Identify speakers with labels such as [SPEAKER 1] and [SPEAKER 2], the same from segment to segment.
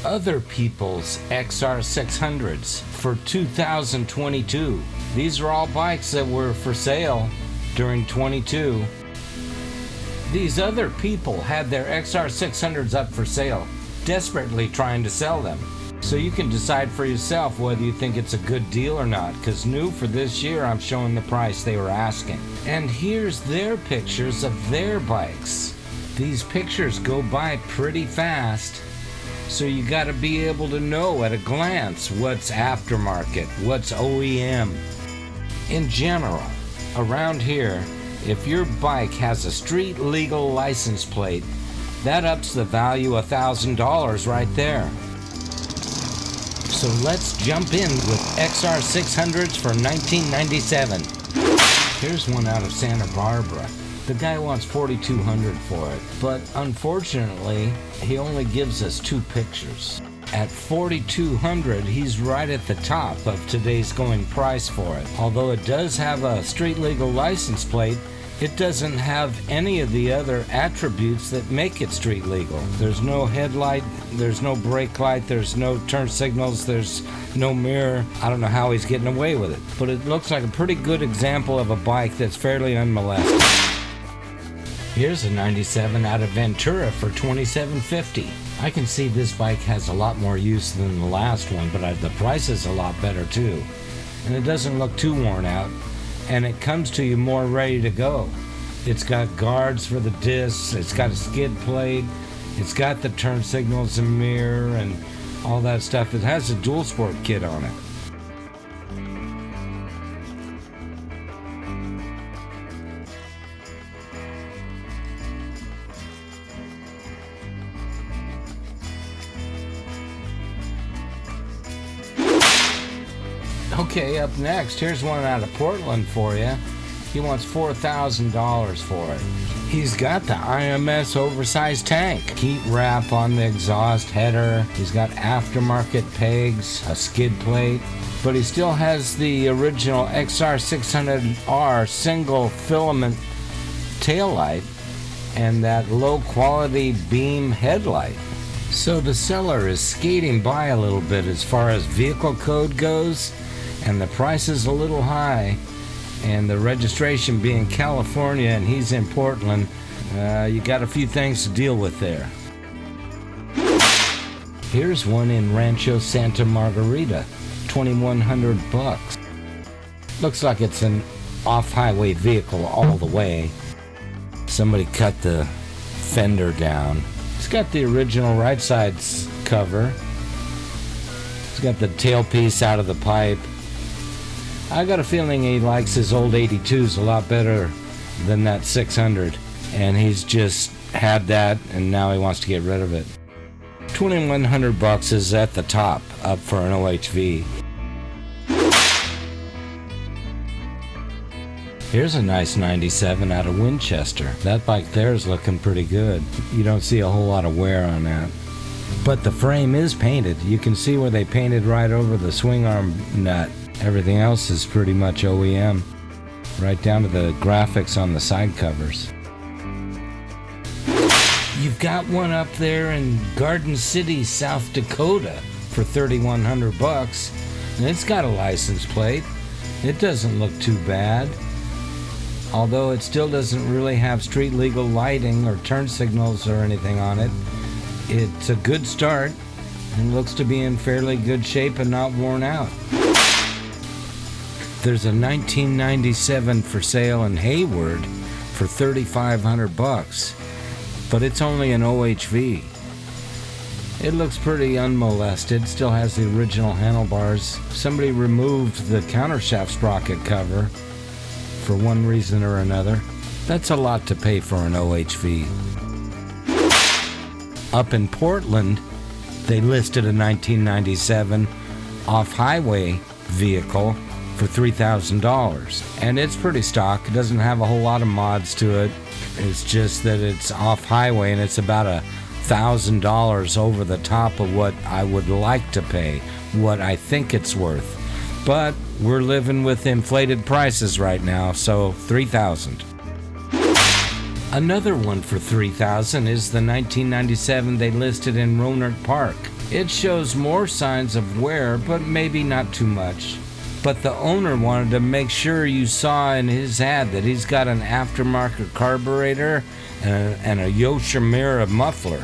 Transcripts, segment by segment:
[SPEAKER 1] other people's XR600r's for 2022. These are all bikes that were for sale during 22. These other people had their XR600r's up for sale, desperately trying to sell them. So you can decide for yourself whether you think it's a good deal or not, because new for this year, I'm showing the price they were asking. And here's their pictures of their bikes. These pictures go by pretty fast, so you got to be able to know at a glance what's aftermarket, what's OEM. In general, around here, if your bike has a street legal license plate, that ups the value $1,000 right there. So let's jump in with XR600r's for 1997. Here's one out of Santa Barbara. The guy wants $4,200 for it, but unfortunately, he only gives us 2 pictures. At $4,200, he's right at the top of today's going price for it. Although it does have a street legal license plate, it doesn't have any of the other attributes that make it street legal. There's no headlight, there's no brake light, there's no turn signals, there's no mirror. I don't know how he's getting away with it, but it looks like a pretty good example of a bike that's fairly unmolested. Here's a 97 out of Ventura for $2,750. I can see this bike has a lot more use than the last one, but the price is a lot better too. And it doesn't look too worn out. And it comes to you more ready to go. It's got guards for the discs, it's got a skid plate, it's got the turn signals and mirror and all that stuff. It has a dual sport kit on it. Okay, up next, here's one out of Portland for you. He wants $4,000 for it. He's got the IMS oversized tank, heat wrap on the exhaust header. He's got aftermarket pegs, a skid plate, but he still has the original XR600R single filament taillight and that low quality beam headlight. So the seller is skating by a little bit as far as vehicle code goes, and the price is a little high, and the registration being California and he's in Portland, you got a few things to deal with there. Here's one in Rancho Santa Margarita, $2,100. Looks like it's an off-highway vehicle all the way. Somebody cut the fender down. It's got the original right side cover. It's got the tailpiece out of the pipe. I got a feeling he likes his old 82s a lot better than that 600, and he's just had that and now he wants to get rid of it. $2,100 is at the top, up for an OHV. Here's a nice 97 out of Winchester. That bike there is looking pretty good. You don't see a whole lot of wear on that. But the frame is painted. You can see where they painted right over the swing arm nut. Everything else is pretty much OEM, right down to the graphics on the side covers. You've got one up there in Garden City, South Dakota for $3,100, and it's got a license plate. It doesn't look too bad, although it still doesn't really have street legal lighting or turn signals or anything on it. It's a good start and looks to be in fairly good shape and not worn out. There's a 1997 for sale in Hayward for $3,500, but it's only an OHV. It looks pretty unmolested, still has the original handlebars. Somebody removed the countershaft sprocket cover for one reason or another. That's a lot to pay for an OHV. Up in Portland, they listed a 1997 off-highway vehicle for $3,000, and it's pretty stock. It doesn't have a whole lot of mods to it. It's just that it's off-highway and it's about $1,000 over the top of what I would like to pay, what I think it's worth. But we're living with inflated prices right now, so $3,000. Another one for $3,000 is the 1997 they listed in Roanoke Park. It shows more signs of wear, but maybe not too much. But the owner wanted to make sure you saw in his ad that he's got an aftermarket carburetor and a Yoshimura muffler.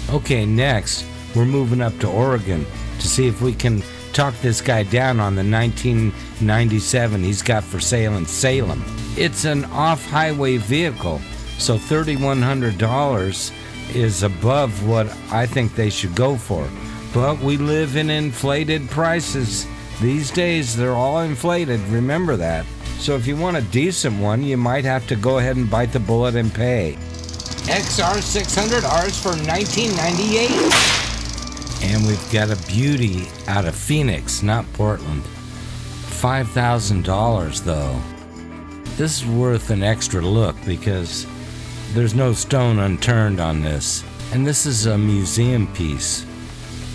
[SPEAKER 1] Okay, next, we're moving up to Oregon to see if we can talk this guy down on the 1997 he's got for sale in Salem. It's an off-highway vehicle, so $3,100 is above what I think they should go for. But we live in inflated prices. These days, they're all inflated, remember that. So if you want a decent one, you might have to go ahead and bite the bullet and pay. XR600r's for $1998. And we've got a beauty out of Phoenix, not Portland. $5,000 though. This is worth an extra look because there's no stone unturned on this. And this is a museum piece.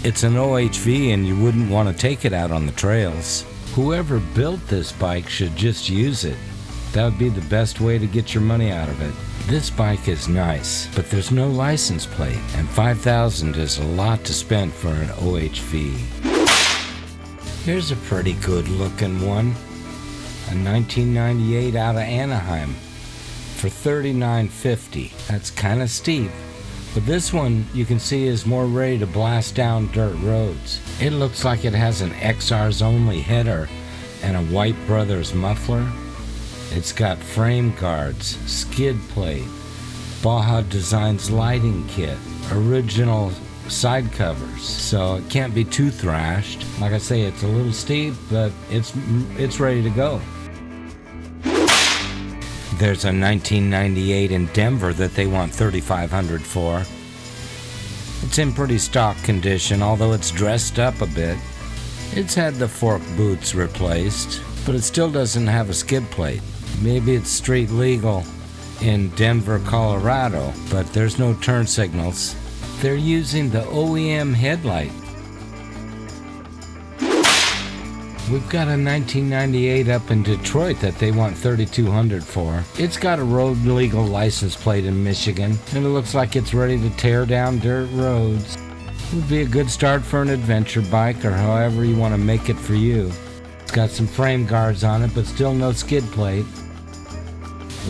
[SPEAKER 1] It's an OHV and you wouldn't want to take it out on the trails. Whoever built this bike should just use it. That would be the best way to get your money out of it. This bike is nice, but there's no license plate, and $5,000 is a lot to spend for an OHV. Here's a pretty good looking one. A 1998 out of Anaheim for $39.50. That's kind of steep. But this one, you can see, is more ready to blast down dirt roads. It looks like it has an XR's only header and a White Brothers muffler. It's got frame guards, skid plate, Baja Designs lighting kit, original side covers. So it can't be too thrashed. Like I say, it's a little steep, but it's ready to go. There's a 1998 in Denver that they want $3,500 for. It's in pretty stock condition, although it's dressed up a bit. It's had the fork boots replaced, but it still doesn't have a skid plate. Maybe it's street legal in Denver, Colorado, but there's no turn signals. They're using the OEM headlight. We've got a 1998 up in Detroit that they want $3,200 for. It's got a road legal license plate in Michigan, and it looks like it's ready to tear down dirt roads. Would be a good start for an adventure bike, or however you want to make it for you. It's got some frame guards on it, but still no skid plate.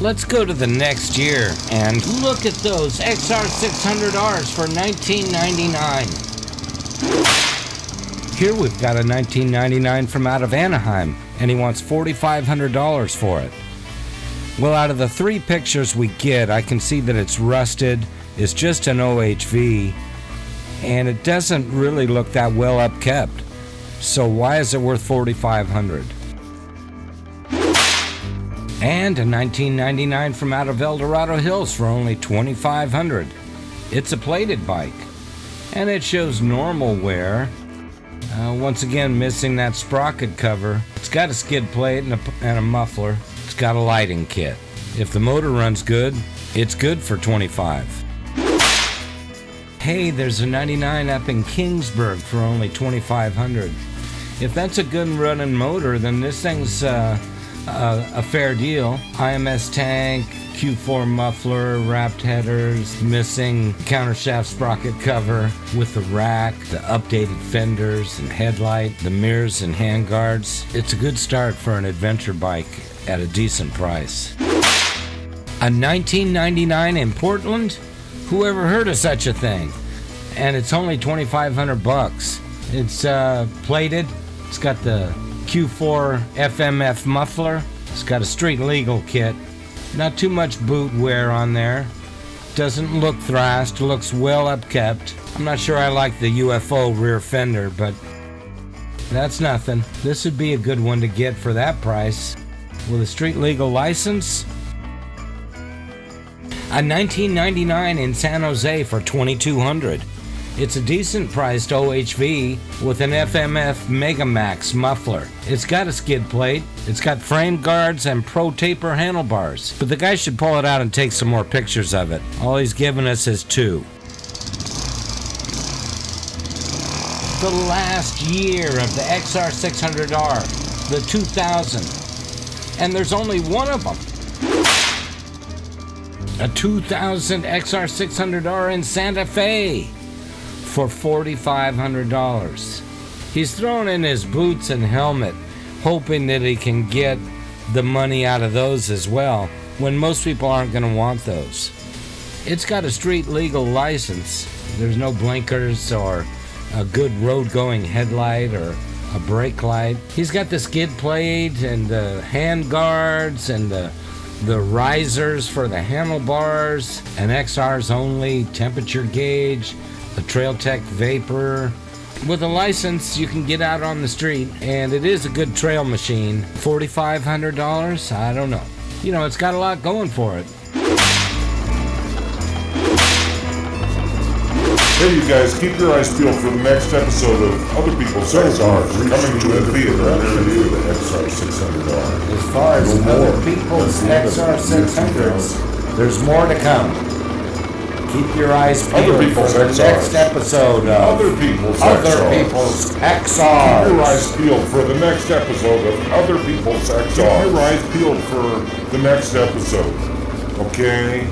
[SPEAKER 1] Let's go to the next year and look at those XR600r's for $1999. Here we've got a 1999 from out of Anaheim, and he wants $4,500 for it. Well, out of the three pictures we get, I can see that it's rusted, it's just an OHV, and it doesn't really look that well upkept. So why is it worth $4,500? And a 1999 from out of El Dorado Hills for only $2,500. It's a plated bike, and it shows normal wear. Once again, missing that sprocket cover. It's got a skid plate and a muffler. It's got a lighting kit. If the motor runs good, it's good for $25. Hey, there's a 99 up in Kingsburg for only $2,500. If that's a good running motor, then this thing's a fair deal. IMS tank, Q4 muffler, wrapped headers, missing countershaft sprocket cover with the rack, the updated fenders and headlight, the mirrors and handguards. It's a good start for an adventure bike at a decent price. A 1999 in Portland? Who ever heard of such a thing? And it's only $2,500. It's plated. It's got the Q4 FMF muffler. It's got a street legal kit. Not too much boot wear on there. Doesn't look thrashed, looks well upkept. I'm not sure I like the UFO rear fender, but that's nothing. This would be a good one to get for that price. With a street legal license. A 1999 in San Jose for $2,200. It's a decent priced OHV with an FMF Megamax muffler. It's got a skid plate, it's got frame guards and pro taper handlebars. But the guy should pull it out and take some more pictures of it. All he's given us is 2. The last year of the XR600R, the 2000. And there's only one of them. A 2000 XR600R in Santa Fe for $4,500. He's thrown in his boots and helmet, hoping that he can get the money out of those as well, when most people aren't going to want those. It's got a street legal license. There's no blinkers or a good road-going headlight or a brake light. He's got the skid plate and the hand guards and the risers for the handlebars, an XR's only temperature gauge, a Trail Tech Vapor. With a license, you can get out on the street, and it is a good trail machine. $4,500? I don't know. You know, it's got a lot going for it.
[SPEAKER 2] Hey, you guys, keep your eyes peeled for the next episode of Other People's XRs coming to the theater after the xr600r.
[SPEAKER 1] As far as Other People's XR600r's, there's more to come. Keep your eyes peeled for the next episode of
[SPEAKER 2] Other People's
[SPEAKER 1] XRs.
[SPEAKER 2] Keep your eyes peeled for the next episode of Other People's XRs. Keep your eyes peeled for the next episode. Okay?